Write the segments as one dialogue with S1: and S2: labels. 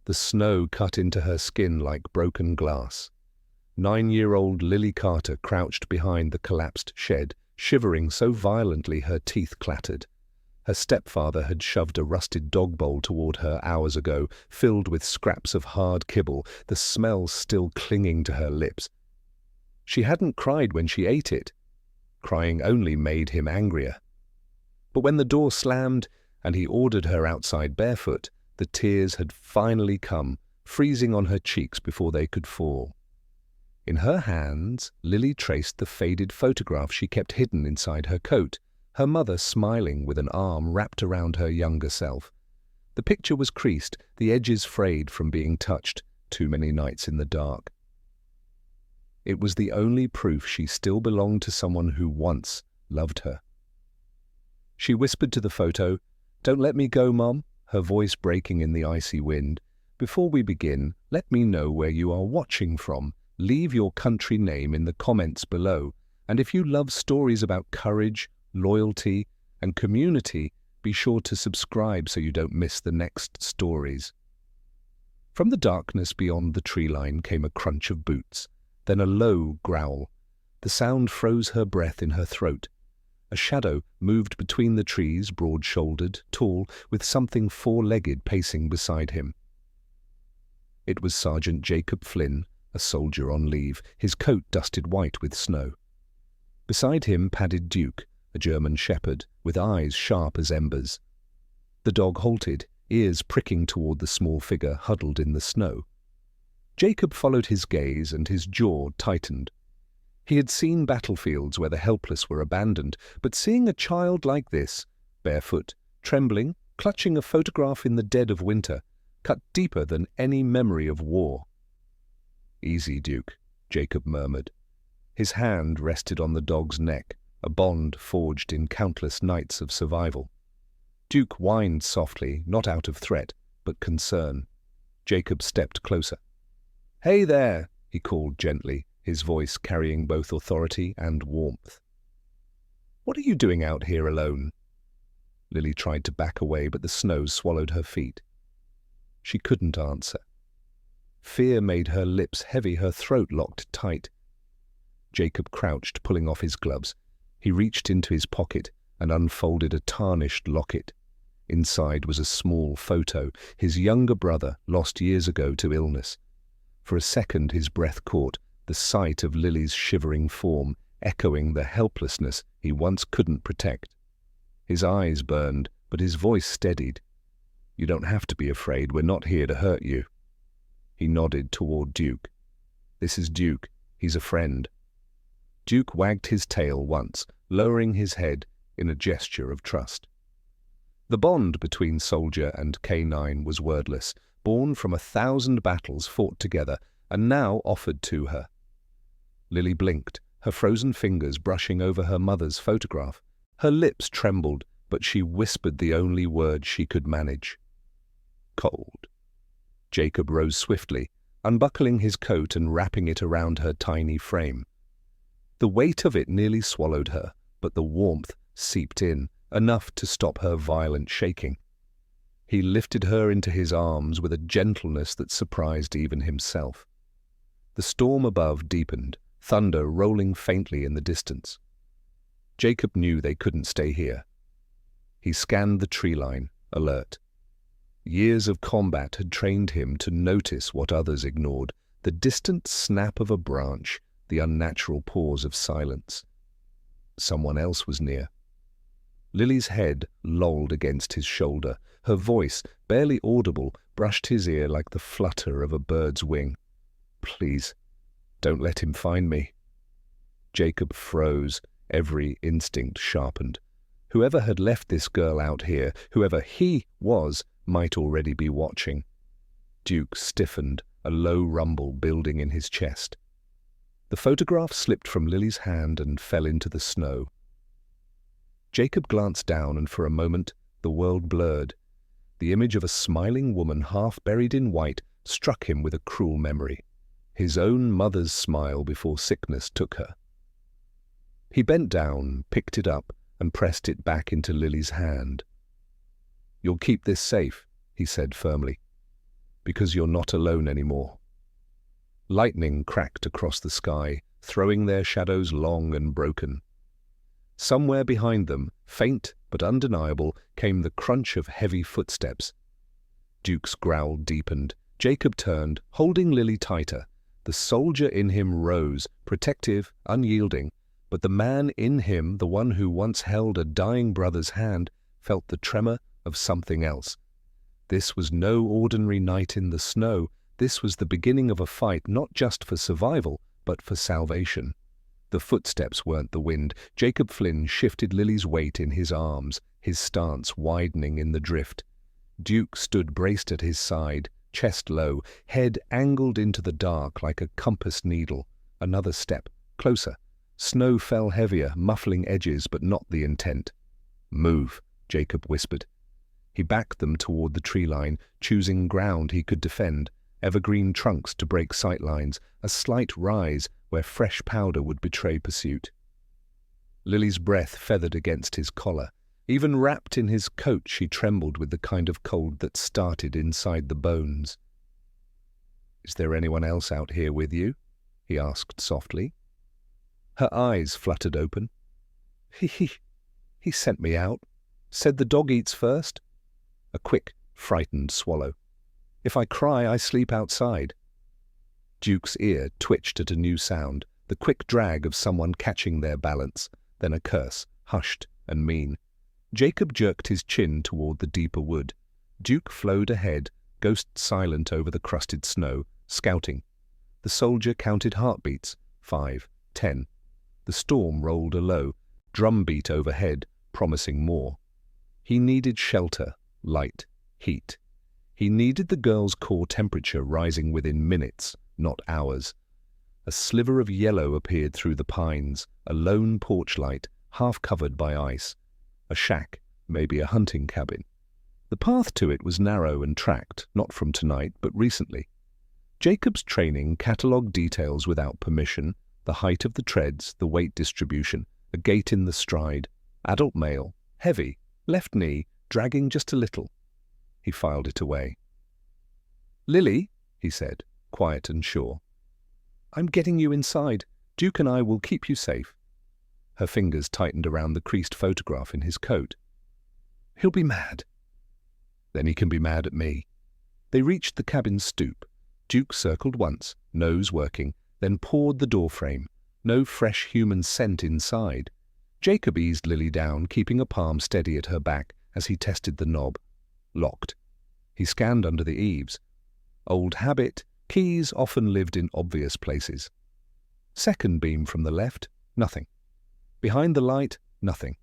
S1: The snow cut into her skin like broken glass. 9-year-old Lily Carter crouched behind the collapsed shed, shivering so violently her teeth clattered. Her stepfather had shoved a rusted dog bowl toward her hours ago, filled with scraps of hard kibble, the smell still clinging to her lips. She hadn't cried when she ate it. Crying only made him angrier. But when the door slammed and he ordered her outside barefoot, the tears had finally come, freezing on her cheeks before they could fall. In her hands, Lily traced the faded photograph she kept hidden inside her coat, her mother smiling with an arm wrapped around her younger self. The picture was creased, the edges frayed from being touched too many nights in the dark. It was the only proof she still belonged to someone who once loved her. She whispered to the photo, "Don't let me go, Mom," her voice breaking in the icy wind. "Before we begin, let me know where you are watching from. Leave your country name in the comments below. And if you love stories about courage, loyalty, and community, be sure to subscribe so you don't miss the next stories." From the darkness beyond the tree line came a crunch of boots, then a low growl. The sound froze her breath in her throat. A shadow moved between the trees, broad-shouldered, tall, with something four-legged pacing beside him. It was Sergeant Jacob Flynn, a soldier on leave, his coat dusted white with snow. Beside him padded Duke, a German shepherd, with eyes sharp as embers. The dog halted, ears pricking toward the small figure huddled in the snow. Jacob followed his gaze and his jaw tightened. He had seen battlefields where the helpless were abandoned, but seeing a child like this, barefoot, trembling, clutching a photograph in the dead of winter, cut deeper than any memory of war. "Easy, Duke," Jacob murmured. His hand rested on the dog's neck, a bond forged in countless nights of survival. Duke whined softly, not out of threat, but concern. Jacob stepped closer. "Hey there," he called gently, his voice carrying both authority and warmth. "What are you doing out here alone?" Lily tried to back away, but the snow swallowed her feet. She couldn't answer. Fear made her lips heavy, her throat locked tight. Jacob crouched, pulling off his gloves. He reached into his pocket and unfolded a tarnished locket. Inside was a small photo, his younger brother, lost years ago to illness. For a second his breath caught, the sight of Lily's shivering form, echoing the helplessness he once couldn't protect. His eyes burned, but his voice steadied. "You don't have to be afraid, we're not here to hurt you." He nodded toward Duke. "This is Duke, he's a friend." Duke wagged his tail once, lowering his head in a gesture of trust. The bond between soldier and canine was wordless, born from 1,000 battles fought together and now offered to her. Lily blinked, her frozen fingers brushing over her mother's photograph. Her lips trembled, but she whispered the only word she could manage. "Cold." Jacob rose swiftly, unbuckling his coat and wrapping it around her tiny frame. The weight of it nearly swallowed her, but the warmth seeped in, enough to stop her violent shaking. He lifted her into his arms with a gentleness that surprised even himself. The storm above deepened, thunder rolling faintly in the distance. Jacob knew they couldn't stay here. He scanned the tree line, alert. Years of combat had trained him to notice what others ignored, the distant snap of a branch, the unnatural pause of silence. Someone else was near. Lily's head lolled against his shoulder. Her voice, barely audible, brushed his ear like the flutter of a bird's wing. "Please, don't let him find me." Jacob froze, every instinct sharpened. Whoever had left this girl out here, whoever he was, might already be watching. Duke stiffened, a low rumble building in his chest. The photograph slipped from Lily's hand and fell into the snow. Jacob glanced down, and for a moment the world blurred. The image of a smiling woman half buried in white struck him with a cruel memory. His own mother's smile before sickness took her. He bent down, picked it up, and pressed it back into Lily's hand. "You'll keep this safe," he said firmly. Because you're not alone anymore. Lightning cracked across the sky, throwing their shadows long and broken. Somewhere behind them, faint but undeniable, came the crunch of heavy footsteps. Duke's growl deepened. Jacob turned, holding Lily tighter. The soldier in him rose, protective, unyielding, but the man in him, the one who once held a dying brother's hand, felt the tremor of something else. This was no ordinary night in the snow. This was the beginning of a fight, not just for survival, but for salvation. The footsteps weren't the wind. Jacob Flynn shifted Lily's weight in his arms, his stance widening in the drift. Duke stood braced at his side, chest low, head angled into the dark like a compass needle. Another step, closer. Snow fell heavier, muffling edges, but not the intent. "Move," Jacob whispered. He backed them toward the tree line, choosing ground he could defend, evergreen trunks to break sightlines, a slight rise where fresh powder would betray pursuit. Lily's breath feathered against his collar. Even wrapped in his coat, she trembled with the kind of cold that started inside the bones. "Is there anyone else out here with you?" he asked softly. Her eyes fluttered open. He sent me out. Said the dog eats first." A quick, frightened swallow. "If I cry, I sleep outside." Duke's ear twitched at a new sound, the quick drag of someone catching their balance, then a curse, hushed and mean. Jacob jerked his chin toward the deeper wood. Duke flowed ahead, ghost silent over the crusted snow, scouting. The soldier counted heartbeats, 5, 10. The storm rolled a low, drumbeat overhead, promising more. He needed shelter, light, heat. He needed the girl's core temperature rising within minutes, not hours. A sliver of yellow appeared through the pines, a lone porch light, half covered by ice. A shack, maybe a hunting cabin. The path to it was narrow and tracked, not from tonight, but recently. Jacob's training catalogued details without permission, the height of the treads, the weight distribution, a gait in the stride, adult male, heavy, left knee, dragging just a little. He filed it away. "Lily," he said, quiet and sure. "I'm getting you inside. Duke and I will keep you safe." Her fingers tightened around the creased photograph in his coat. "He'll be mad." "Then he can be mad at me." They reached the cabin stoop. Duke circled once, nose working, then pawed the doorframe. No fresh human scent inside. Jacob eased Lily down, keeping a palm steady at her back as he tested the knob. Locked. He scanned under the eaves. Old habit, keys often lived in obvious places. Second beam from the left, nothing. Behind the light, nothing.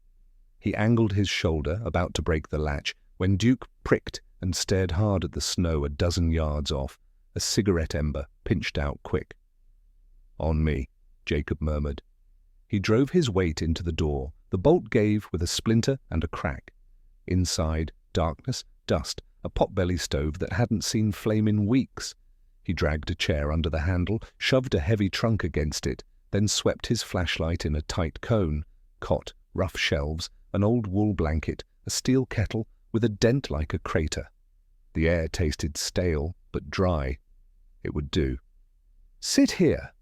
S1: He angled his shoulder, about to break the latch, when Duke pricked and stared hard at the snow a dozen yards off, a cigarette ember pinched out quick. "On me," Jacob murmured. He drove his weight into the door. The bolt gave with a splinter and a crack. Inside, darkness, dust, a potbelly stove that hadn't seen flame in weeks. He dragged a chair under the handle, shoved a heavy trunk against it, then swept his flashlight in a tight cone. Cot, rough shelves, an old wool blanket, a steel kettle with a dent like a crater. The air tasted stale, but dry. It would do. "Sit here."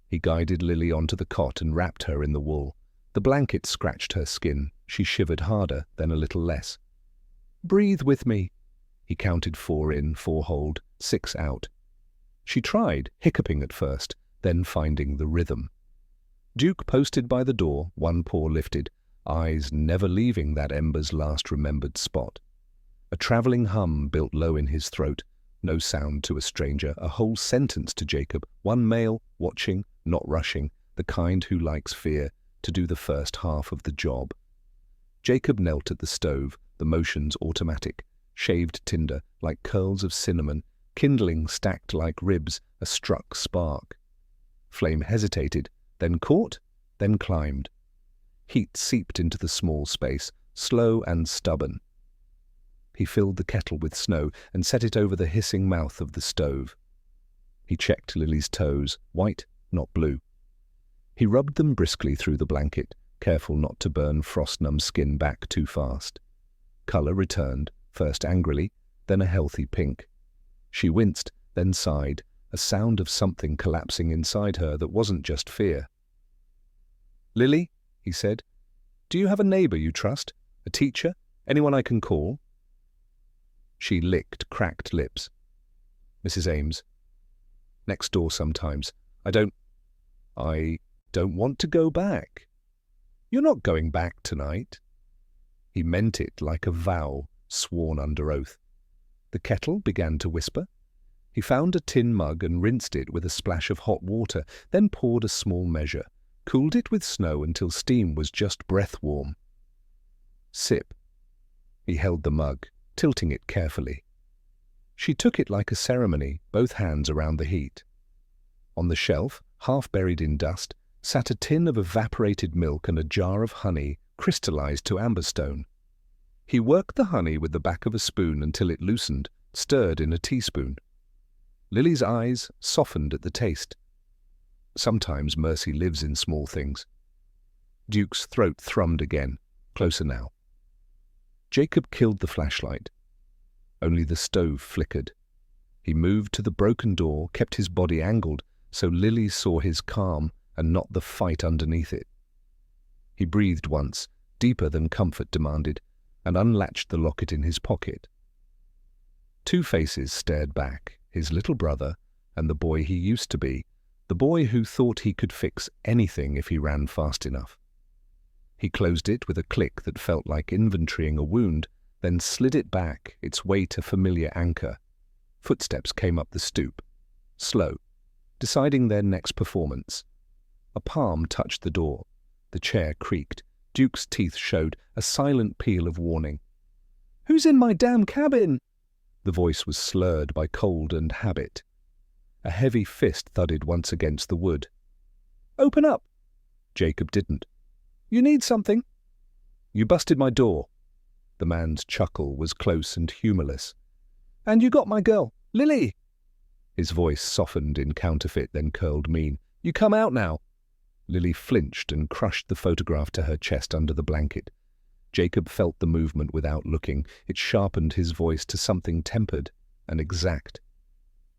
S1: He guided Lily onto the cot and wrapped her in the wool. The blanket scratched her skin. She shivered harder, then a little less. "Breathe with me." He counted 4 in, 4 hold, 6 out. She tried, hiccuping at first, then finding the rhythm. Duke posted by the door, one paw lifted, eyes never leaving that ember's last remembered spot. A travelling hum built low in his throat, no sound to a stranger, a whole sentence to Jacob, one male, watching, not rushing, the kind who likes fear, to do the first half of the job. Jacob knelt at the stove, the motions automatic, shaved tinder like curls of cinnamon, kindling stacked like ribs, a struck spark. Flame hesitated, then caught, then climbed. Heat seeped into the small space, slow and stubborn. He filled the kettle with snow and set it over the hissing mouth of the stove. He checked Lily's toes, white, not blue. He rubbed them briskly through the blanket, careful not to burn frost-numb skin back too fast. Colour returned, first angrily, then a healthy pink. She winced, then sighed, a sound of something collapsing inside her that wasn't just fear. "Lily," he said, "do you have a neighbor you trust? A teacher? Anyone I can call?" She licked cracked lips. "Mrs. Ames. Next door sometimes. I don't want to go back." "You're not going back tonight." He meant it like a vow sworn under oath. The kettle began to whisper. He found a tin mug and rinsed it with a splash of hot water, then poured a small measure, cooled it with snow until steam was just breath-warm. Sip. He held the mug, tilting it carefully. She took it like a ceremony, both hands around the heat. On the shelf, half buried in dust, sat a tin of evaporated milk and a jar of honey, crystallized to amberstone. He worked the honey with the back of a spoon until it loosened, stirred in a teaspoon. Lily's eyes softened at the taste. Sometimes mercy lives in small things. Duke's throat thrummed again, closer now. Jacob killed the flashlight. Only the stove flickered. He moved to the broken door, kept his body angled, so Lily saw his calm and not the fight underneath it. He breathed once, deeper than comfort demanded, and unlatched the locket in his pocket. Two faces stared back, his little brother and the boy he used to be, the boy who thought he could fix anything if he ran fast enough. He closed it with a click that felt like inventorying a wound, then slid it back, its weight a familiar anchor. Footsteps came up the stoop, slow, deciding their next performance. A palm touched the door. The chair creaked. Duke's teeth showed, a silent peal of warning. "Who's in my damn cabin?" The voice was slurred by cold and habit. A heavy fist thudded once against the wood. "Open up." Jacob didn't. "You need something?" "You busted my door." The man's chuckle was close and humorless. "And you got my girl, Lily." His voice softened in counterfeit, then curled mean. "You come out now." Lily flinched and crushed the photograph to her chest under the blanket. Jacob felt the movement without looking. It sharpened his voice to something tempered and exact.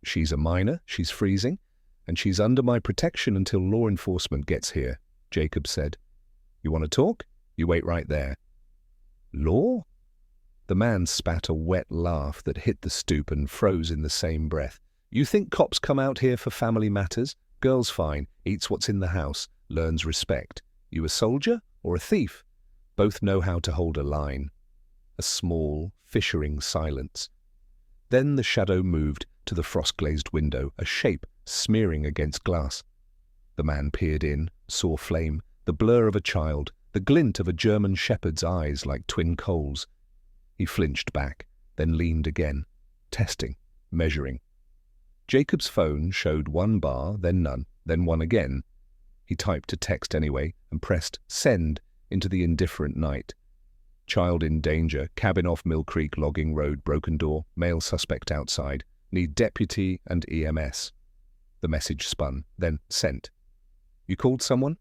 S1: "She's a minor, she's freezing, and she's under my protection until law enforcement gets here," Jacob said. "You want to talk? You wait right there." "Law?" The man spat a wet laugh that hit the stoop and froze in the same breath. "You think cops come out here for family matters? Girl's fine, eats what's in the house, learns respect. You a soldier or a thief? Both know how to hold a line." A small, fissuring silence. Then the shadow moved to the frost-glazed window, a shape smearing against glass. The man peered in, saw flame, the blur of a child, the glint of a German shepherd's eyes like twin coals. He flinched back, then leaned again, testing, measuring. Jacob's phone showed one bar, then none, then one again. He typed a text anyway and pressed send into the indifferent night. "Child in danger, cabin off Mill Creek logging road, broken door, male suspect outside, need deputy and EMS." The message spun, then sent. "You called someone?"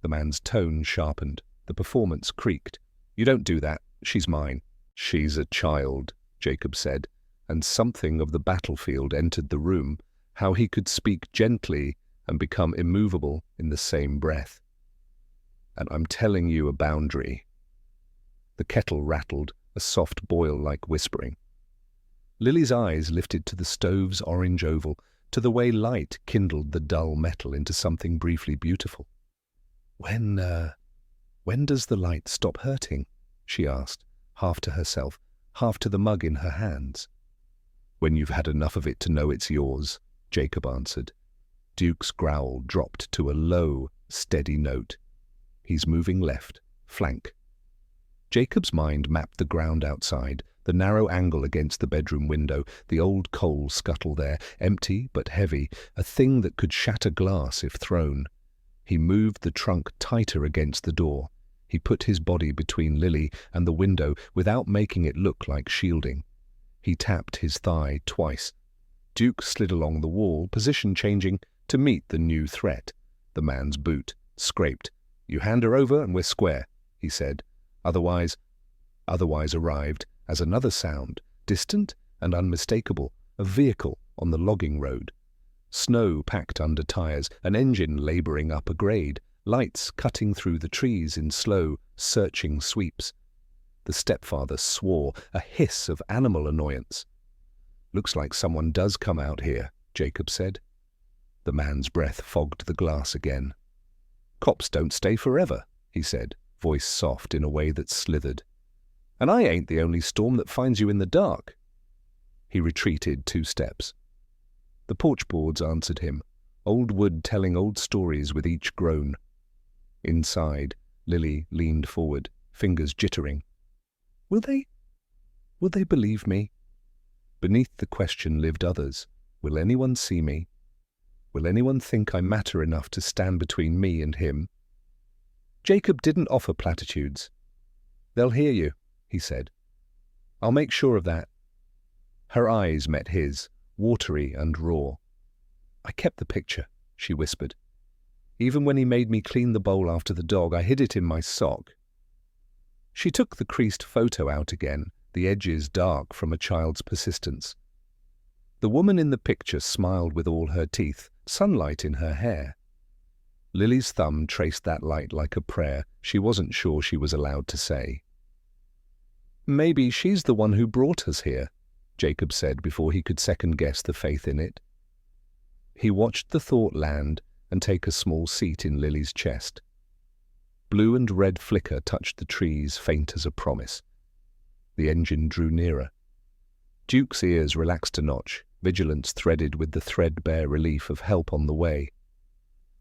S1: The man's tone sharpened. The performance creaked. "You don't do that. She's mine." "She's a child," Jacob said, and something of the battlefield entered the room, how he could speak gently and become immovable in the same breath. "And I'm telling you a boundary." The kettle rattled, a soft boil like whispering. Lily's eyes lifted to the stove's orange oval, to the way light kindled the dull metal into something briefly beautiful. When does the light stop hurting?" she asked, half to herself, half to the mug in her hands. "When you've had enough of it to know it's yours," Jacob answered. Duke's growl dropped to a low, steady note. "He's moving left, flank." Jacob's mind mapped the ground outside, the narrow angle against the bedroom window, the old coal scuttle there, empty but heavy, a thing that could shatter glass if thrown. He moved the trunk tighter against the door. He put his body between Lily and the window without making it look like shielding. He tapped his thigh twice. Duke slid along the wall, position changing, to meet the new threat. The man's boot scraped. "You hand her over and we're square," he said. Otherwise arrived as another sound, distant and unmistakable, a vehicle on the logging road. Snow packed under tires, an engine labouring up a grade, lights cutting through the trees in slow, searching sweeps. The stepfather swore, a hiss of animal annoyance. "Looks like someone does come out here," Jacob said. The man's breath fogged the glass again. "Cops don't stay forever," he said, voice soft in a way that slithered. "And I ain't the only storm that finds you in the dark." He retreated 2 steps. The porch boards answered him, old wood telling old stories with each groan. Inside, Lily leaned forward, fingers jittering. Will they believe me? Beneath the question lived others. Will anyone see me? Will anyone think I matter enough to stand between me and him? Jacob didn't offer platitudes. "They'll hear you," he said. "I'll make sure of that." Her eyes met his, watery and raw. "I kept the picture," she whispered. "Even when he made me clean the bowl after the dog, I hid it in my sock." She took the creased photo out again, the edges dark from a child's persistence. The woman in the picture smiled with all her teeth, sunlight in her hair. Lily's thumb traced that light like a prayer she wasn't sure she was allowed to say. "Maybe she's the one who brought us here," Jacob said before he could second-guess the faith in it. He watched the thought land and take a small seat in Lily's chest. Blue and red flicker touched the trees, faint as a promise. The engine drew nearer. Duke's ears relaxed a notch, vigilance threaded with the threadbare relief of help on the way.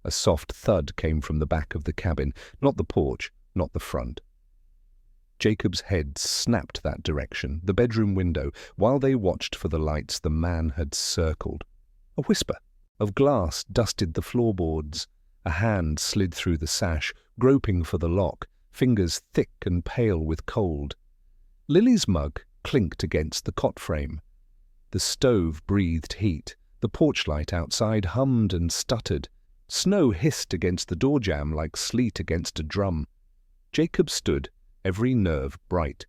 S1: A soft thud came from the back of the cabin, not the porch, not the front. Jacob's head snapped that direction, the bedroom window, while they watched for the lights the man had circled. A whisper of glass dusted the floorboards. A hand slid through the sash, groping for the lock, fingers thick and pale with cold. Lily's mug clinked against the cot frame. The stove breathed heat. The porch light outside hummed and stuttered. Snow hissed against the door jamb like sleet against a drum. Jacob stood, every nerve bright.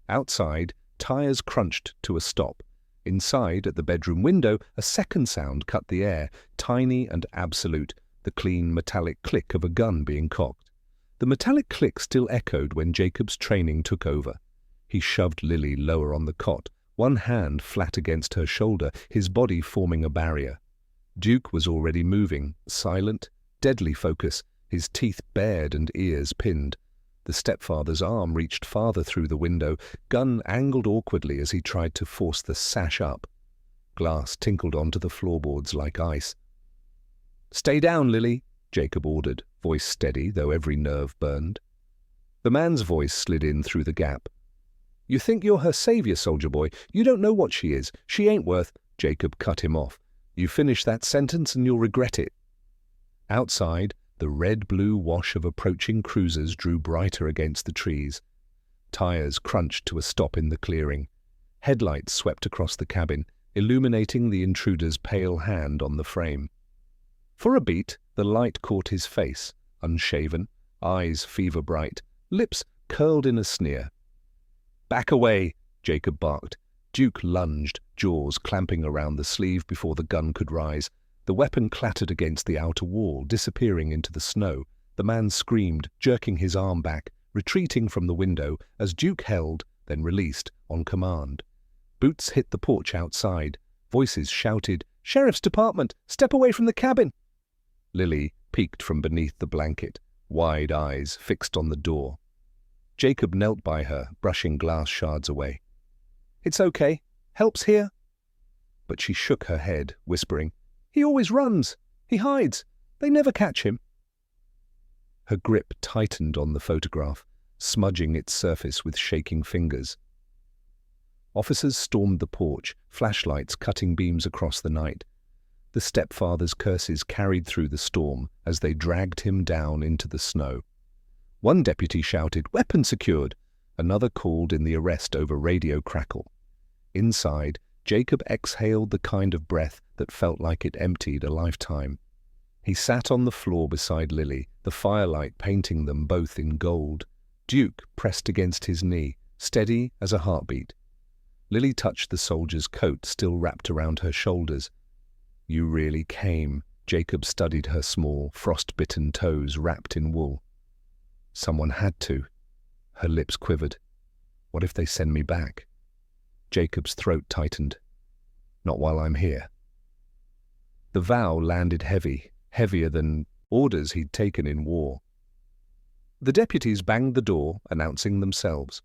S1: Outside, tires crunched to a stop. Inside, at the bedroom window, a second sound cut the air, tiny and absolute, the clean metallic click of a gun being cocked. The metallic click still echoed when Jacob's training took over. He shoved Lily lower on the cot, one hand flat against her shoulder, his body forming a barrier. Duke was already moving, silent, deadly focus, his teeth bared and ears pinned. The stepfather's arm reached farther through the window, gun angled awkwardly as he tried to force the sash up. Glass tinkled onto the floorboards like ice. "Stay down, Lily," Jacob ordered, voice steady, though every nerve burned. The man's voice slid in through the gap. "You think you're her savior, soldier boy. You don't know what she is. She ain't worth—" Jacob cut him off. "You finish that sentence and you'll regret it." Outside, the red-blue wash of approaching cruisers drew brighter against the trees. Tires crunched to a stop in the clearing. Headlights swept across the cabin, illuminating the intruder's pale hand on the frame. For a beat, the light caught his face, unshaven, eyes fever-bright, lips curled in a sneer. "Back away," Jacob barked. Duke lunged, jaws clamping around the sleeve before the gun could rise. The weapon clattered against the outer wall, disappearing into the snow. The man screamed, jerking his arm back, retreating from the window as Duke held, then released, on command. Boots hit the porch outside. Voices shouted, "Sheriff's Department! Step away from the cabin!" Lily peeked from beneath the blanket, wide eyes fixed on the door. Jacob knelt by her, brushing glass shards away. "It's okay. Help's here." But she shook her head, whispering, "He always runs. He hides. They never catch him." Her grip tightened on the photograph, smudging its surface with shaking fingers. Officers stormed the porch, flashlights cutting beams across the night. The stepfather's curses carried through the storm as they dragged him down into the snow. One deputy shouted, "Weapon secured!" Another called in the arrest over radio crackle. Inside, Jacob exhaled the kind of breath that felt like it emptied a lifetime. He sat on the floor beside Lily, the firelight painting them both in gold. Duke pressed against his knee, steady as a heartbeat. Lily touched the soldier's coat still wrapped around her shoulders. "You really came." Jacob studied her small, frost-bitten toes wrapped in wool. "Someone had to." Her lips quivered. "What if they send me back?" Jacob's throat tightened. "Not while I'm here." The vow landed heavy, heavier than orders he'd taken in war. The deputies banged the door, announcing themselves.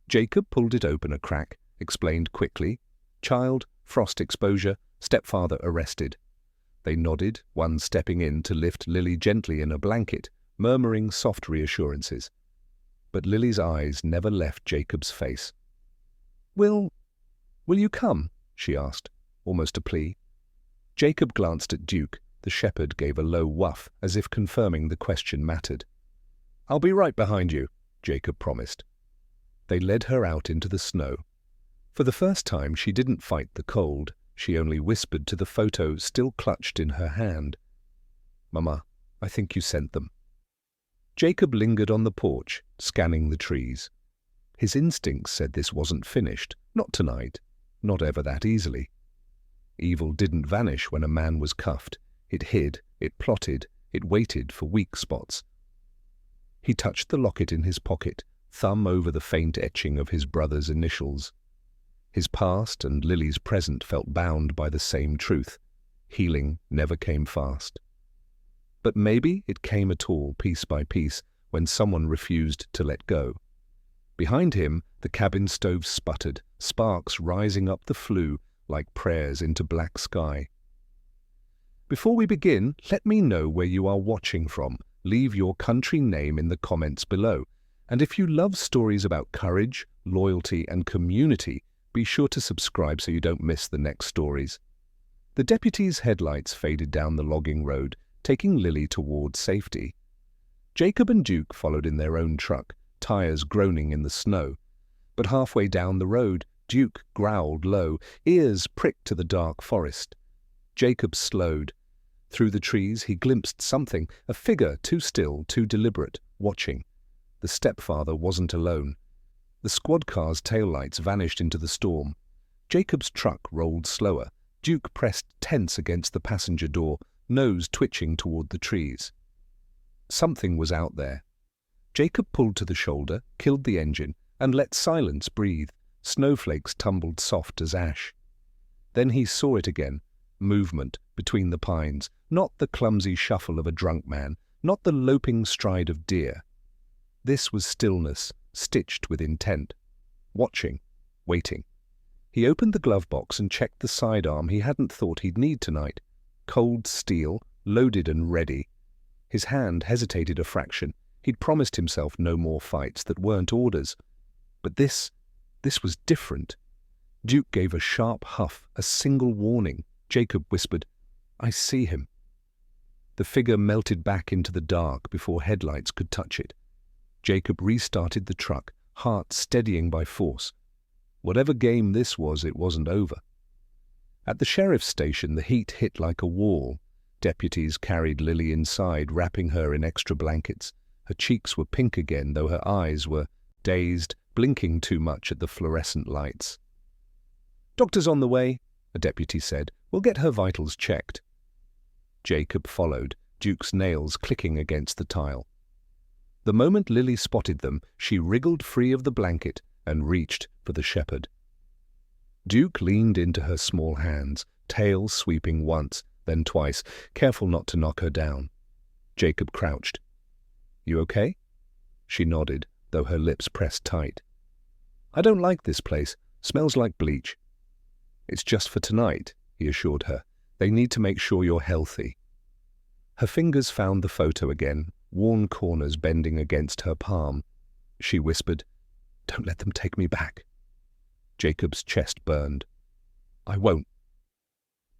S1: Jacob pulled it open a crack, explained quickly. "Child, frost exposure, stepfather arrested." They nodded, one stepping in to lift Lily gently in a blanket, murmuring soft reassurances. But Lily's eyes never left Jacob's face. Will you come?" she asked, almost a plea. Jacob glanced at Duke. The shepherd gave a low whuff, as if confirming the question mattered. "I'll be right behind you," Jacob promised. They led her out into the snow. For the first time she didn't fight the cold. She only whispered to the photo still clutched in her hand. "Mama, I think you sent them." Jacob lingered on the porch, scanning the trees. His instincts said this wasn't finished, not tonight, not ever that easily. Evil didn't vanish when a man was cuffed. It hid, it plotted, it waited for weak spots. He touched the locket in his pocket, thumb over the faint etching of his brother's initials. His past and Lily's present felt bound by the same truth. Healing never came fast. But maybe it came at all, piece by piece, when someone refused to let go. Behind him, the cabin stove sputtered, sparks rising up the flue like prayers into black sky. Before we begin, let me know where you are watching from. Leave your country name in the comments below. And if you love stories about courage, loyalty, and community, be sure to subscribe so you don't miss the next stories. The deputy's headlights faded down the logging road, taking Lily towards safety. Jacob and Duke followed in their own truck, tires groaning in the snow. But halfway down the road, Duke growled low, ears pricked to the dark forest. Jacob slowed. Through the trees he glimpsed something, a figure too still, too deliberate, watching. The stepfather wasn't alone. The squad car's taillights vanished into the storm. Jacob's truck rolled slower. Duke pressed tense against the passenger door, nose twitching toward the trees. Something was out there. Jacob pulled to the shoulder, killed the engine, and let silence breathe. Snowflakes tumbled soft as ash. Then he saw it again. Movement between the pines, not the clumsy shuffle of a drunk man, not the loping stride of deer. This was stillness, stitched with intent. Watching, waiting. He opened the glove box and checked the sidearm he hadn't thought he'd need tonight. Cold steel, loaded and ready. His hand hesitated a fraction. He'd promised himself no more fights that weren't orders. But this was different. Duke gave a sharp huff, a single warning. Jacob whispered, "I see him." The figure melted back into the dark before headlights could touch it. Jacob restarted the truck, heart steadying by force. Whatever game this was, it wasn't over. At the sheriff's station, the heat hit like a wall. Deputies carried Lily inside, wrapping her in extra blankets. Her cheeks were pink again, though her eyes were dazed, blinking too much at the fluorescent lights. "Doctor's on the way," a deputy said. "We'll get her vitals checked." Jacob followed, Duke's nails clicking against the tile. The moment Lily spotted them, she wriggled free of the blanket and reached for the shepherd. Duke leaned into her small hands, tail sweeping once, then twice, careful not to knock her down. Jacob crouched. "You okay?" She nodded, though her lips pressed tight. "I don't like this place. Smells like bleach." "It's just for tonight," he assured her. "They need to make sure you're healthy." Her fingers found the photo again, worn corners bending against her palm. She whispered, "Don't let them take me back." Jacob's chest burned. "I won't."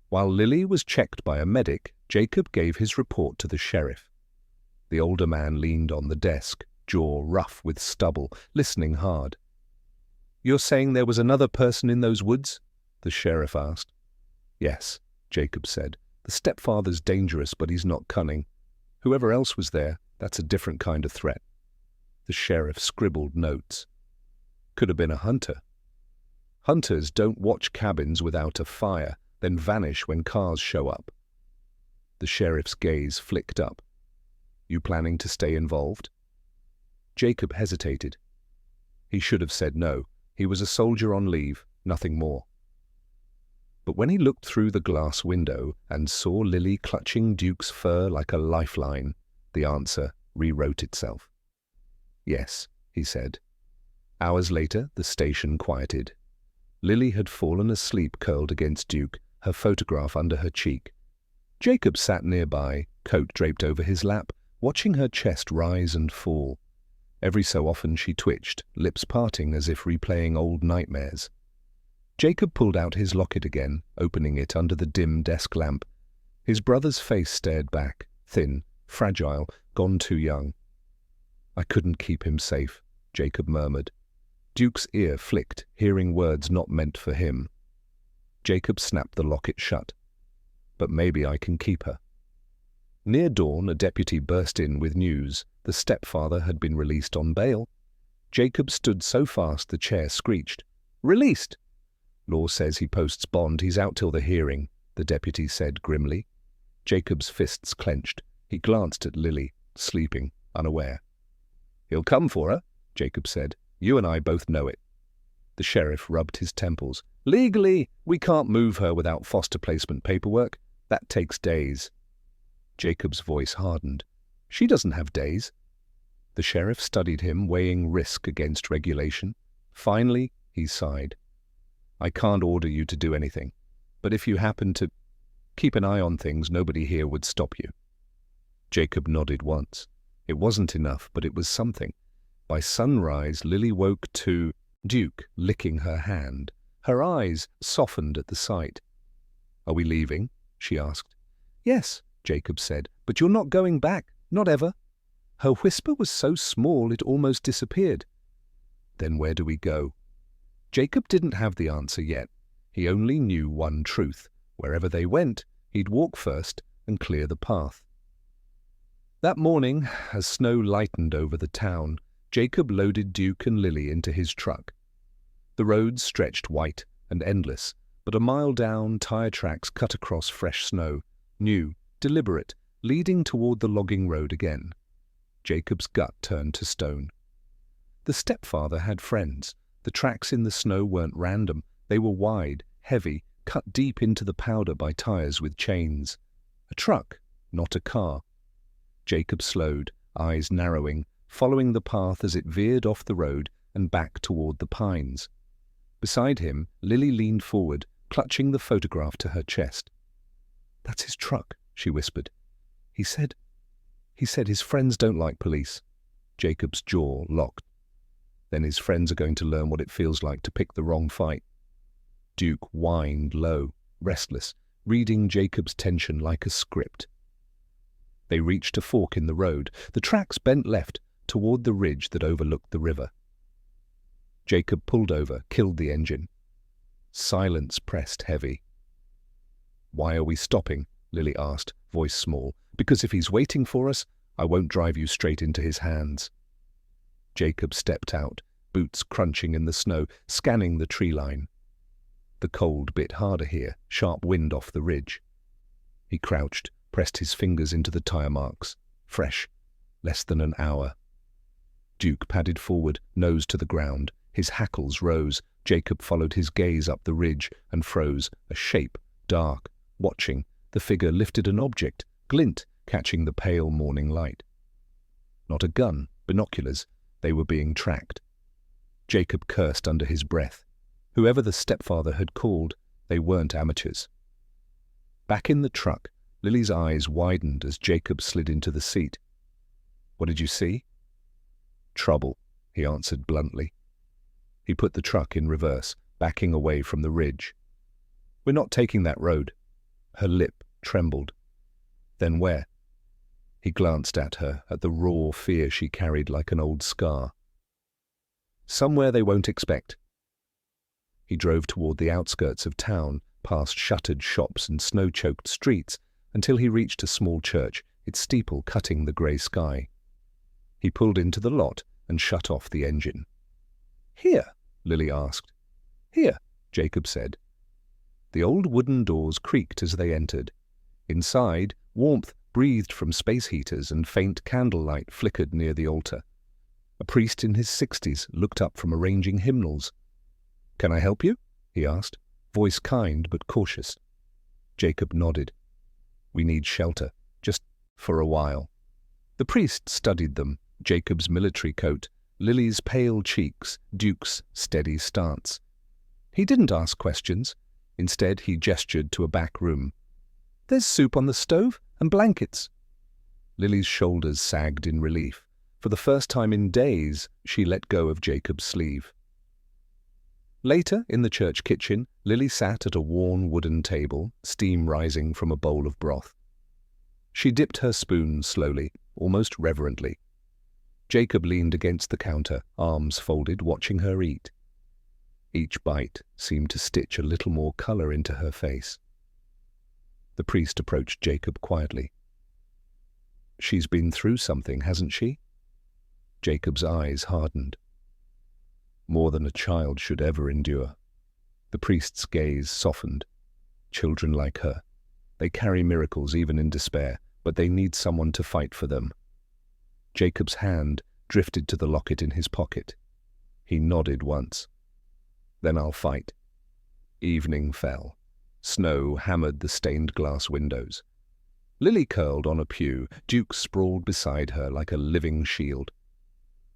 S1: While Lily was checked by a medic, Jacob gave his report to the sheriff. The older man leaned on the desk, jaw rough with stubble, listening hard. "You're saying there was another person in those woods?" the sheriff asked. "Yes," Jacob said. "The stepfather's dangerous, but he's not cunning. Whoever else was there, that's a different kind of threat." The sheriff scribbled notes. "Could have been a hunter." Hunters don't watch cabins without a fire, then vanish when cars show up. The sheriff's gaze flicked up. You planning to stay involved? Jacob hesitated. He should have said no. He was a soldier on leave, nothing more. But when he looked through the glass window and saw Lily clutching Duke's fur like a lifeline, the answer rewrote itself. Yes, he said. Hours later, the station quieted. Lily had fallen asleep curled against Duke, her photograph under her cheek. Jacob sat nearby, coat draped over his lap, watching her chest rise and fall. Every so often she twitched, lips parting as if replaying old nightmares. Jacob pulled out his locket again, opening it under the dim desk lamp. His brother's face stared back, thin, fragile, gone too young. I couldn't keep him safe, Jacob murmured. Duke's ear flicked, hearing words not meant for him. Jacob snapped the locket shut. But maybe I can keep her. Near dawn, a deputy burst in with news. The stepfather had been released on bail. Jacob stood so fast the chair screeched. Released! Law says he posts bond. He's out till the hearing, the deputy said grimly. Jacob's fists clenched. He glanced at Lily, sleeping, unaware. He'll come for her, Jacob said. You and I both know it. The sheriff rubbed his temples. Legally, we can't move her without foster placement paperwork. That takes days. Jacob's voice hardened. She doesn't have days. The sheriff studied him, weighing risk against regulation. Finally, he sighed. I can't order you to do anything, but if you happen to keep an eye on things, nobody here would stop you. Jacob nodded once. It wasn't enough, but it was something. By sunrise, Lily woke to Duke licking her hand. Her eyes softened at the sight. Are we leaving? She asked. Yes, Jacob said, but you're not going back, not ever. Her whisper was so small it almost disappeared. Then where do we go? Jacob didn't have the answer yet. He only knew one truth. Wherever they went, he'd walk first and clear the path. That morning, as snow lightened over the town, Jacob loaded Duke and Lily into his truck. The roads stretched white and endless, but a mile down, tire tracks cut across fresh snow, new, deliberate, leading toward the logging road again. Jacob's gut turned to stone. The stepfather had friends. The tracks in the snow weren't random. They were wide, heavy, cut deep into the powder by tires with chains. A truck, not a car. Jacob slowed, eyes narrowing, following the path as it veered off the road and back toward the pines. Beside him, Lily leaned forward, clutching the photograph to her chest. That's his truck, she whispered. He said his friends don't like police. Jacob's jaw locked. Then his friends are going to learn what it feels like to pick the wrong fight. Duke whined low, restless, reading Jacob's tension like a script. They reached a fork in the road. The tracks bent left toward the ridge that overlooked the river. Jacob pulled over, killed the engine. Silence pressed heavy. Why are we stopping? Lily asked, voice small. Because if he's waiting for us, I won't drive you straight into his hands. Jacob stepped out, boots crunching in the snow, scanning the tree line. The cold bit harder here, sharp wind off the ridge. He crouched, pressed his fingers into the tire marks. Fresh. Less than an hour. Duke padded forward, nose to the ground. His hackles rose. Jacob followed his gaze up the ridge and froze, a shape, dark, watching. The figure lifted an object, glint, catching the pale morning light. Not a gun, binoculars. They were being tracked. Jacob cursed under his breath. Whoever the stepfather had called, they weren't amateurs. Back in the truck, Lily's eyes widened as Jacob slid into the seat. What did you see? Trouble, he answered bluntly. He put the truck in reverse, backing away from the ridge. We're not taking that road. Her lip trembled. Then where? He glanced at her, at the raw fear she carried like an old scar. Somewhere they won't expect. He drove toward the outskirts of town, past shuttered shops and snow-choked streets, until he reached a small church, its steeple cutting the grey sky. He pulled into the lot and shut off the engine. Here? Lily asked. Here, Jacob said. The old wooden doors creaked as they entered. Inside, warmth breathed from space heaters and faint candlelight flickered near the altar. A priest in his 60s looked up from arranging hymnals. "Can I help you?" he asked, voice kind but cautious. Jacob nodded. "We need shelter, just for a while." The priest studied them, Jacob's military coat, Lily's pale cheeks, Duke's steady stance. He didn't ask questions. Instead, he gestured to a back room. "There's soup on the stove and blankets." Lily's shoulders sagged in relief. For the first time in days, she let go of Jacob's sleeve. Later, in the church kitchen, Lily sat at a worn wooden table, steam rising from a bowl of broth. She dipped her spoon slowly, almost reverently. Jacob leaned against the counter, arms folded, watching her eat. Each bite seemed to stitch a little more color into her face. The priest approached Jacob quietly. "She's been through something, hasn't she?" Jacob's eyes hardened. "More than a child should ever endure." The priest's gaze softened. Children like her. They carry miracles even in despair, but they need someone to fight for them. Jacob's hand drifted to the locket in his pocket. He nodded once. "Then I'll fight." Evening fell. Snow hammered the stained glass windows. Lily curled on a pew, Duke sprawled beside her like a living shield.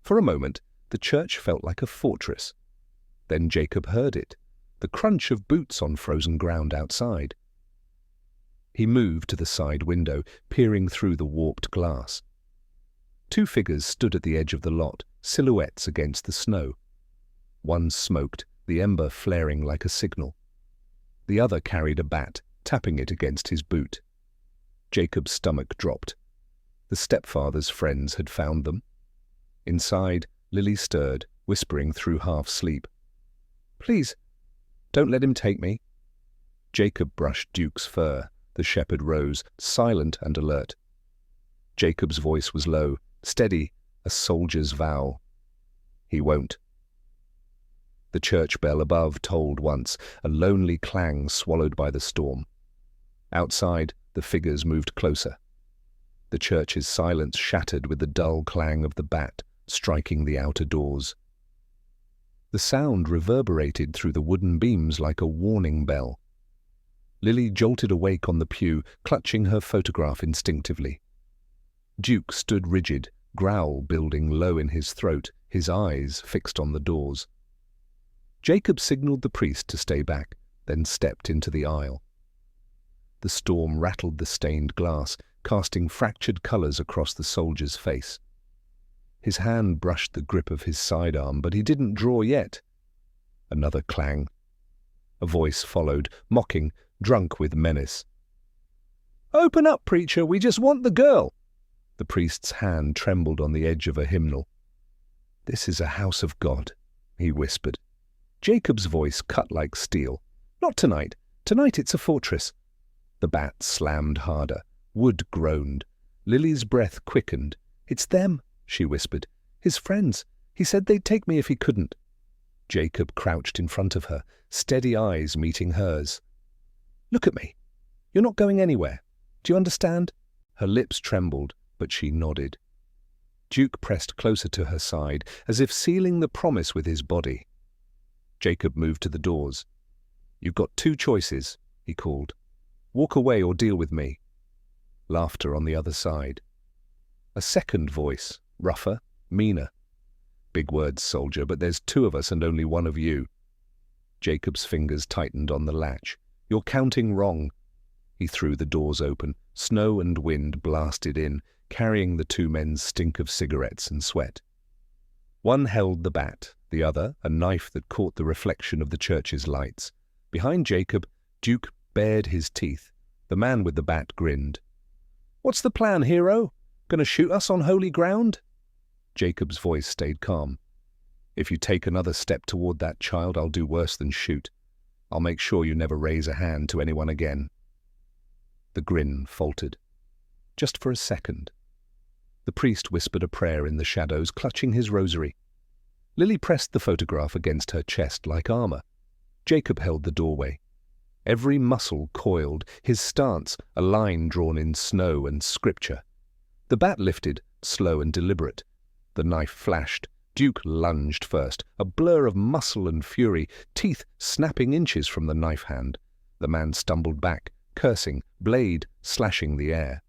S1: For a moment, the church felt like a fortress. Then Jacob heard it, the crunch of boots on frozen ground outside. He moved to the side window, peering through the warped glass. Two figures stood at the edge of the lot, silhouettes against the snow. One smoked, the ember flaring like a signal. The other carried a bat, tapping it against his boot. Jacob's stomach dropped. The stepfather's friends had found them. Inside, Lily stirred, whispering through half-sleep. "Please, don't let him take me." Jacob brushed Duke's fur. The shepherd rose, silent and alert. Jacob's voice was low, steady, a soldier's vow. "He won't." The church bell above tolled once, a lonely clang swallowed by the storm. Outside, the figures moved closer. The church's silence shattered with the dull clang of the bat striking the outer doors. The sound reverberated through the wooden beams like a warning bell. Lily jolted awake on the pew, clutching her photograph instinctively. Duke stood rigid, growl building low in his throat, his eyes fixed on the doors. Jacob signaled the priest to stay back, then stepped into the aisle. The storm rattled the stained glass, casting fractured colors across the soldier's face. His hand brushed the grip of his sidearm, but he didn't draw yet. Another clang. A voice followed, mocking, drunk with menace. "Open up, preacher, we just want the girl." The priest's hand trembled on the edge of a hymnal. "This is a house of God," he whispered. Jacob's voice cut like steel. "Not tonight. Tonight it's a fortress." The bat slammed harder. Wood groaned. Lily's breath quickened. "It's them," she whispered. "His friends. He said they'd take me if he couldn't." Jacob crouched in front of her, steady eyes meeting hers. "Look at me. You're not going anywhere. Do you understand?" Her lips trembled, but she nodded. Duke pressed closer to her side, as if sealing the promise with his body. Jacob moved to the doors. "You've got two choices," he called. "Walk away or deal with me." Laughter on the other side. A second voice, rougher, meaner. "Big words, soldier, but there's two of us and only one of you." Jacob's fingers tightened on the latch. "You're counting wrong." He threw the doors open. Snow and wind blasted in, carrying the two men's stink of cigarettes and sweat. One held the bat, the other a knife that caught the reflection of the church's lights. Behind Jacob, Duke bared his teeth. The man with the bat grinned. "What's the plan, hero? Gonna shoot us on holy ground?" Jacob's voice stayed calm. "If you take another step toward that child, I'll do worse than shoot. I'll make sure you never raise a hand to anyone again." The grin faltered. Just for a second. The priest whispered a prayer in the shadows, clutching his rosary. Lily pressed the photograph against her chest like armor. Jacob held the doorway. Every muscle coiled, his stance a line drawn in snow and scripture. The bat lifted, slow and deliberate. The knife flashed. Duke lunged first, a blur of muscle and fury, teeth snapping inches from the knife hand. The man stumbled back, cursing, blade slashing the air.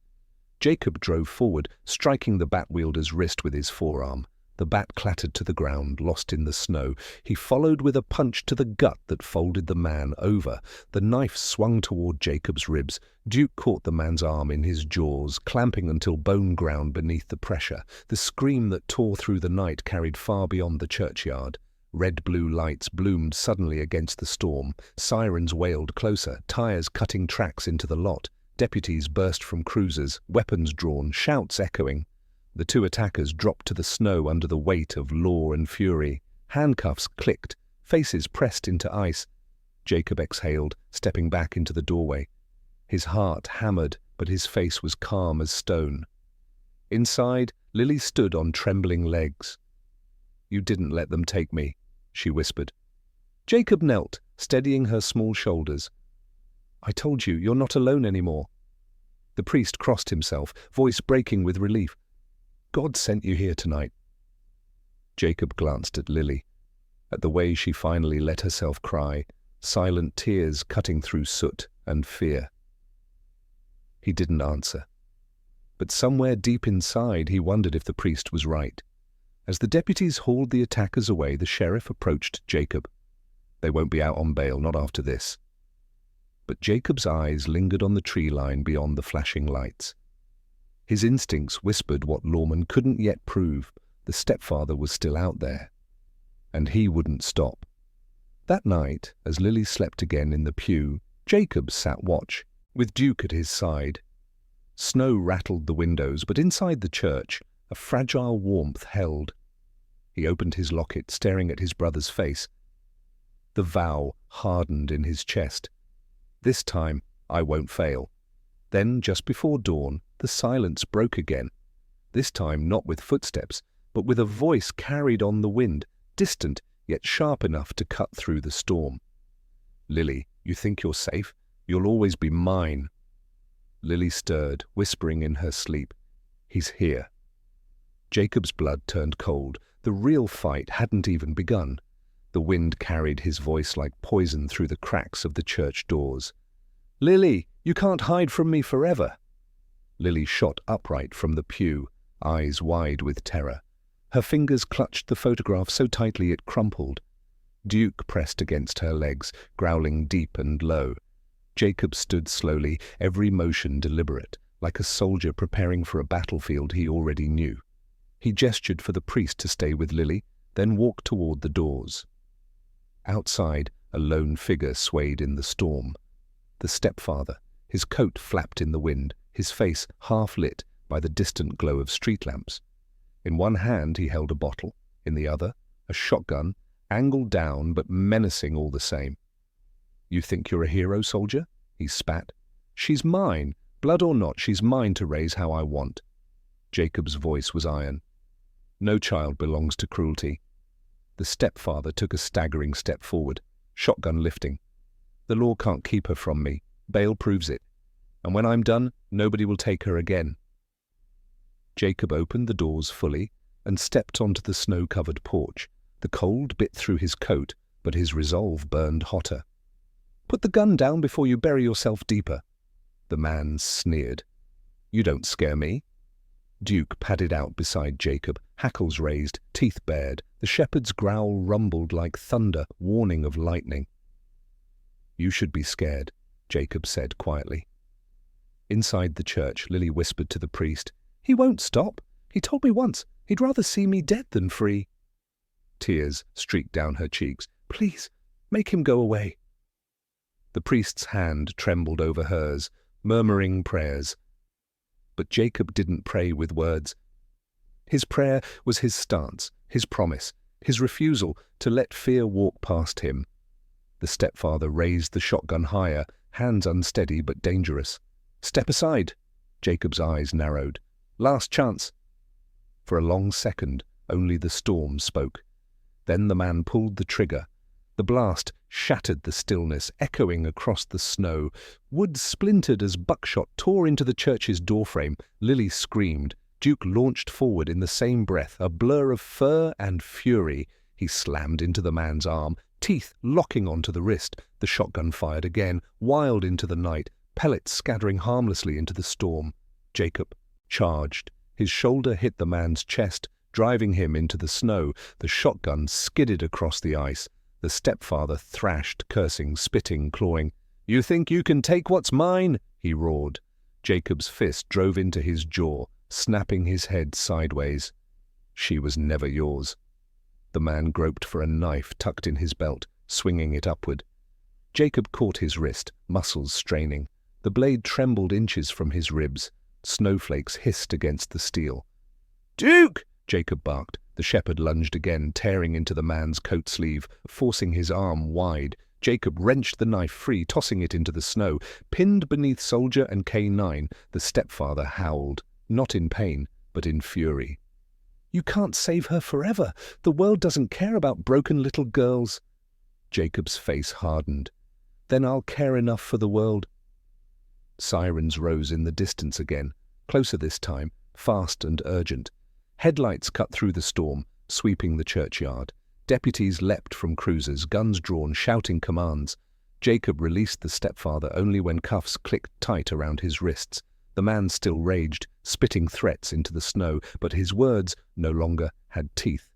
S1: Jacob drove forward, striking the bat wielder's wrist with his forearm. The bat clattered to the ground, lost in the snow. He followed with a punch to the gut that folded the man over. The knife swung toward Jacob's ribs. Duke caught the man's arm in his jaws, clamping until bone ground beneath the pressure. The scream that tore through the night carried far beyond the churchyard. Red-blue lights bloomed suddenly against the storm. Sirens wailed closer, tires cutting tracks into the lot. Deputies burst from cruisers, weapons drawn, shouts echoing. The two attackers dropped to the snow under the weight of law and fury. Handcuffs clicked, faces pressed into ice. Jacob exhaled, stepping back into the doorway. His heart hammered, but his face was calm as stone. Inside, Lily stood on trembling legs. "You didn't let them take me," she whispered. Jacob knelt, steadying her small shoulders. "I told you, you're not alone anymore." The priest crossed himself, voice breaking with relief. "God sent you here tonight." Jacob glanced at Lily, at the way she finally let herself cry, silent tears cutting through soot and fear. He didn't answer. But somewhere deep inside he wondered if the priest was right. As the deputies hauled the attackers away, the sheriff approached Jacob. "They won't be out on bail, not after this." But Jacob's eyes lingered on the tree line beyond the flashing lights. His instincts whispered what lawmen couldn't yet prove: the stepfather was still out there. And he wouldn't stop. That night, as Lily slept again in the pew, Jacob sat watch, with Duke at his side. Snow rattled the windows, but inside the church, a fragile warmth held. He opened his locket, staring at his brother's face. The vow hardened in his chest. "This time, I won't fail." Then, just before dawn, the silence broke again. This time not with footsteps, but with a voice carried on the wind, distant yet sharp enough to cut through the storm. "Lily, you think you're safe? You'll always be mine." Lily stirred, whispering in her sleep, "He's here." Jacob's blood turned cold. The real fight hadn't even begun. The wind carried his voice like poison through the cracks of the church doors. "Lily, you can't hide from me forever." Lily shot upright from the pew, eyes wide with terror. Her fingers clutched the photograph so tightly it crumpled. Duke pressed against her legs, growling deep and low. Jacob stood slowly, every motion deliberate, like a soldier preparing for a battlefield he already knew. He gestured for the priest to stay with Lily, then walked toward the doors. Outside, a lone figure swayed in the storm. The stepfather, his coat flapped in the wind, his face half lit by the distant glow of street lamps. In one hand he held a bottle, in the other, a shotgun, angled down but menacing all the same. "You think you're a hero, soldier?" he spat. "She's mine. Blood or not, she's mine to raise how I want." Jacob's voice was iron. "No child belongs to cruelty." The stepfather took a staggering step forward, shotgun lifting. "The law can't keep her from me. Bail proves it. And when I'm done, nobody will take her again." Jacob opened the doors fully and stepped onto the snow-covered porch. The cold bit through his coat, but his resolve burned hotter. "Put the gun down before you bury yourself deeper." The man sneered. "You don't scare me." Duke padded out beside Jacob, hackles raised, teeth bared. The shepherd's growl rumbled like thunder, warning of lightning. "You should be scared," Jacob said quietly. Inside the church, Lily whispered to the priest, "He won't stop. He told me once he'd rather see me dead than free." Tears streaked down her cheeks. "Please, make him go away." The priest's hand trembled over hers, murmuring prayers. But Jacob didn't pray with words. His prayer was his stance, his promise, his refusal to let fear walk past him. The stepfather raised the shotgun higher, hands unsteady but dangerous. "Step aside." Jacob's eyes narrowed. "Last chance." For a long second, only the storm spoke. Then the man pulled the trigger. The blast shattered the stillness, echoing across the snow. Wood splintered as buckshot tore into the church's doorframe. Lily screamed. Duke launched forward in the same breath, a blur of fur and fury. He slammed into the man's arm, teeth locking onto the wrist. The shotgun fired again, wild into the night, pellets scattering harmlessly into the storm. Jacob charged. His shoulder hit the man's chest, driving him into the snow. The shotgun skidded across the ice. The stepfather thrashed, cursing, spitting, clawing. "You think you can take what's mine?" he roared. Jacob's fist drove into his jaw, snapping his head sideways. "She was never yours." The man groped for a knife tucked in his belt, swinging it upward. Jacob caught his wrist, muscles straining. The blade trembled inches from his ribs. Snowflakes hissed against the steel. "Duke!" Jacob barked. The shepherd lunged again, tearing into the man's coat sleeve, forcing his arm wide. Jacob wrenched the knife free, tossing it into the snow. Pinned beneath soldier and K9, the stepfather howled, not in pain, but in fury. "You can't save her forever. The world doesn't care about broken little girls." Jacob's face hardened. "Then I'll care enough for the world." Sirens rose in the distance again, closer this time, fast and urgent. Headlights cut through the storm, sweeping the churchyard. Deputies leapt from cruisers, guns drawn, shouting commands. Jacob released the stepfather only when cuffs clicked tight around his wrists. The man still raged, spitting threats into the snow, but his words no longer had teeth.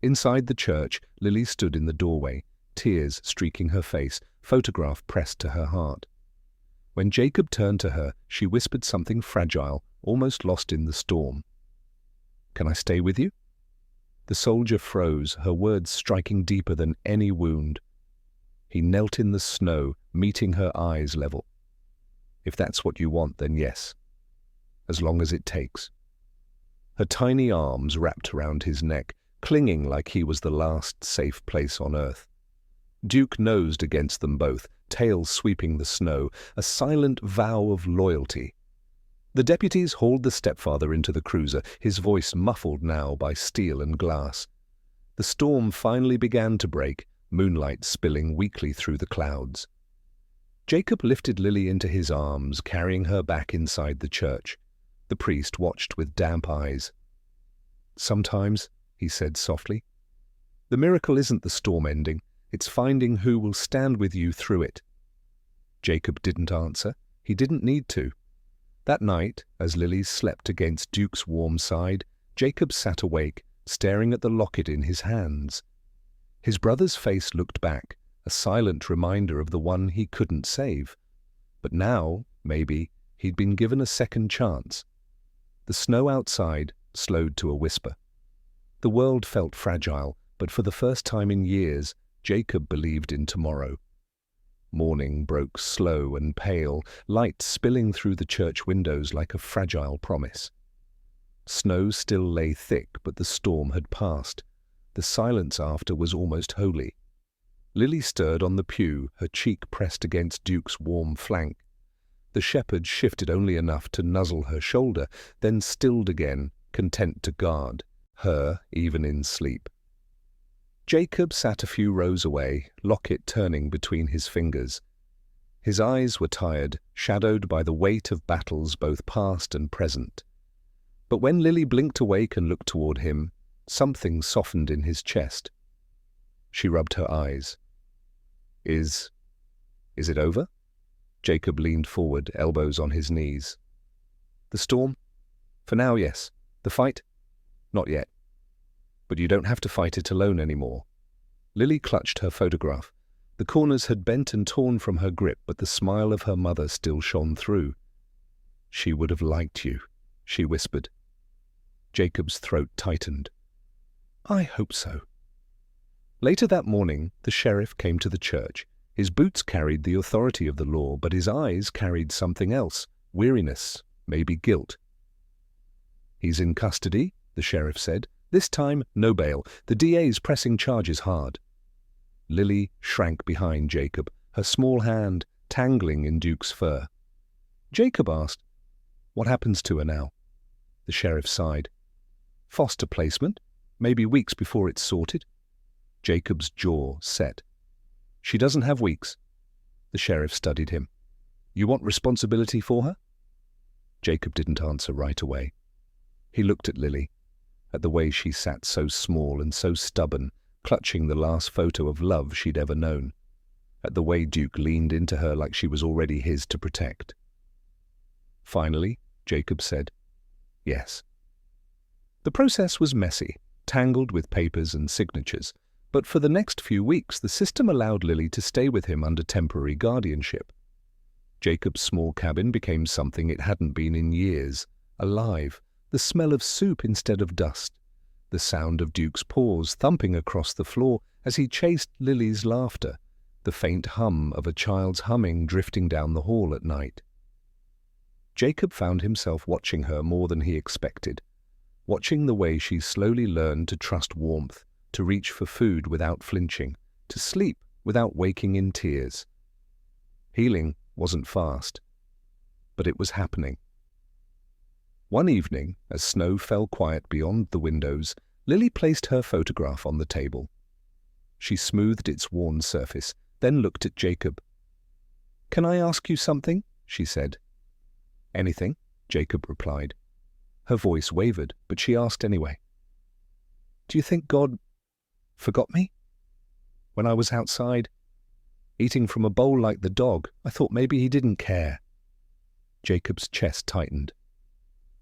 S1: Inside the church, Lily stood in the doorway, tears streaking her face, photograph pressed to her heart. When Jacob turned to her, she whispered something fragile, almost lost in the storm. "Can I stay with you?" The soldier froze, her words striking deeper than any wound. He knelt in the snow, meeting her eyes level. "If that's what you want, then yes. As long as it takes." Her tiny arms wrapped around his neck, clinging like he was the last safe place on earth. Duke nosed against them both, tail sweeping the snow, a silent vow of loyalty. The deputies hauled the stepfather into the cruiser, his voice muffled now by steel and glass. The storm finally began to break, moonlight spilling weakly through the clouds. Jacob lifted Lily into his arms, carrying her back inside the church. The priest watched with damp eyes. "Sometimes," he said softly, "the miracle isn't the storm ending, it's finding who will stand with you through it." Jacob didn't answer. He didn't need to. That night, as Lily slept against Duke's warm side, Jacob sat awake, staring at the locket in his hands. His brother's face looked back, a silent reminder of the one he couldn't save. But now, maybe, he'd been given a second chance. The snow outside slowed to a whisper. The world felt fragile, but for the first time in years, Jacob believed in tomorrow. Morning broke slow and pale, light spilling through the church windows like a fragile promise. Snow still lay thick, but the storm had passed. The silence after was almost holy. Lily stirred on the pew, her cheek pressed against Duke's warm flank. The shepherd shifted only enough to nuzzle her shoulder, then stilled again, content to guard her even in sleep. Jacob sat a few rows away, locket turning between his fingers. His eyes were tired, shadowed by the weight of battles both past and present. But when Lily blinked awake and looked toward him, something softened in his chest. She rubbed her eyes. Is it over?" Jacob leaned forward, elbows on his knees. "The storm? For now, yes. The fight? Not yet. But you don't have to fight it alone anymore." Lily clutched her photograph. The corners had bent and torn from her grip, but the smile of her mother still shone through. "She would have liked you," she whispered. Jacob's throat tightened. "I hope so." Later that morning, the sheriff came to the church. His boots carried the authority of the law, but his eyes carried something else, weariness, maybe guilt. "He's in custody," the sheriff said. "This time, no bail. The DA's pressing charges hard." Lily shrank behind Jacob, her small hand tangling in Duke's fur. Jacob asked, "What happens to her now?" The sheriff sighed. "Foster placement, maybe weeks before it's sorted." Jacob's jaw set. "She doesn't have weeks." The sheriff studied him. "You want responsibility for her?" Jacob didn't answer right away. He looked at Lily, at the way she sat so small and so stubborn, clutching the last photo of love she'd ever known, at the way Duke leaned into her like she was already his to protect. Finally, Jacob said, "Yes." The process was messy, tangled with papers and signatures, but for the next few weeks the system allowed Lily to stay with him under temporary guardianship. Jacob's small cabin became something it hadn't been in years, alive, the smell of soup instead of dust, the sound of Duke's paws thumping across the floor as he chased Lily's laughter, the faint hum of a child's humming drifting down the hall at night. Jacob found himself watching her more than he expected, watching the way she slowly learned to trust warmth, to reach for food without flinching, to sleep without waking in tears. Healing wasn't fast, but it was happening. One evening, as snow fell quiet beyond the windows, Lily placed her photograph on the table. She smoothed its worn surface, then looked at Jacob. "Can I ask you something?" she said. "Anything," Jacob replied. Her voice wavered, but she asked anyway. "Do you think God forgot me? When I was outside, eating from a bowl like the dog, I thought maybe he didn't care." Jacob's chest tightened.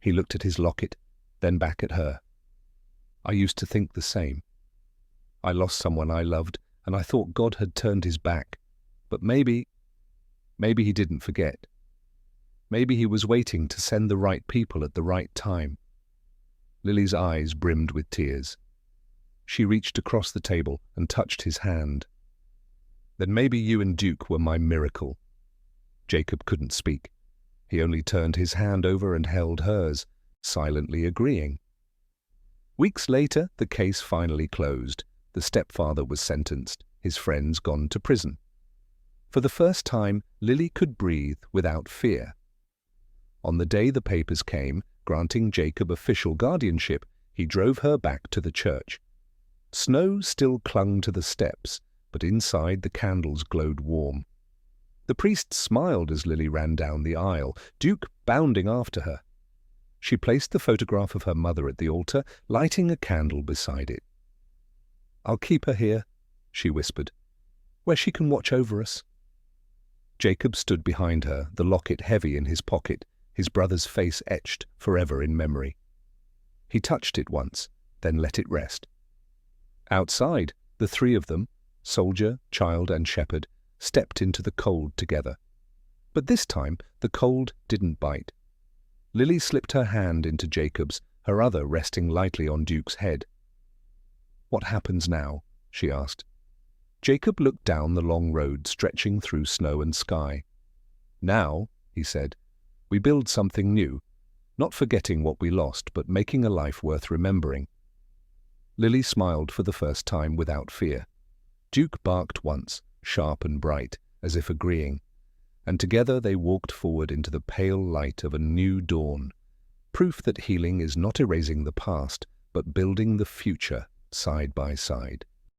S1: He looked at his locket, then back at her. "I used to think the same. I lost someone I loved, and I thought God had turned his back. But maybe he didn't forget. Maybe he was waiting to send the right people at the right time." Lily's eyes brimmed with tears. She reached across the table and touched his hand. "Then maybe you and Duke were my miracle." Jacob couldn't speak. He only turned his hand over and held hers, silently agreeing. Weeks later, the case finally closed. The stepfather was sentenced, his friends gone to prison. For the first time, Lily could breathe without fear. On the day the papers came, granting Jacob official guardianship, he drove her back to the church. Snow still clung to the steps, but inside the candles glowed warm. The priest smiled as Lily ran down the aisle, Duke bounding after her. She placed the photograph of her mother at the altar, lighting a candle beside it. "I'll keep her here," she whispered, "where she can watch over us." Jacob stood behind her, the locket heavy in his pocket, his brother's face etched forever in memory. He touched it once, then let it rest. Outside, the three of them, soldier, child, and shepherd, stepped into the cold together. But this time, the cold didn't bite. Lily slipped her hand into Jacob's, her other resting lightly on Duke's head. "What happens now?" she asked. Jacob looked down the long road stretching through snow and sky. "Now," he said, "we build something new, not forgetting what we lost, but making a life worth remembering." Lily smiled for the first time without fear. Duke barked once, sharp and bright, as if agreeing, and together they walked forward into the pale light of a new dawn, proof that healing is not erasing the past, but building the future side by side.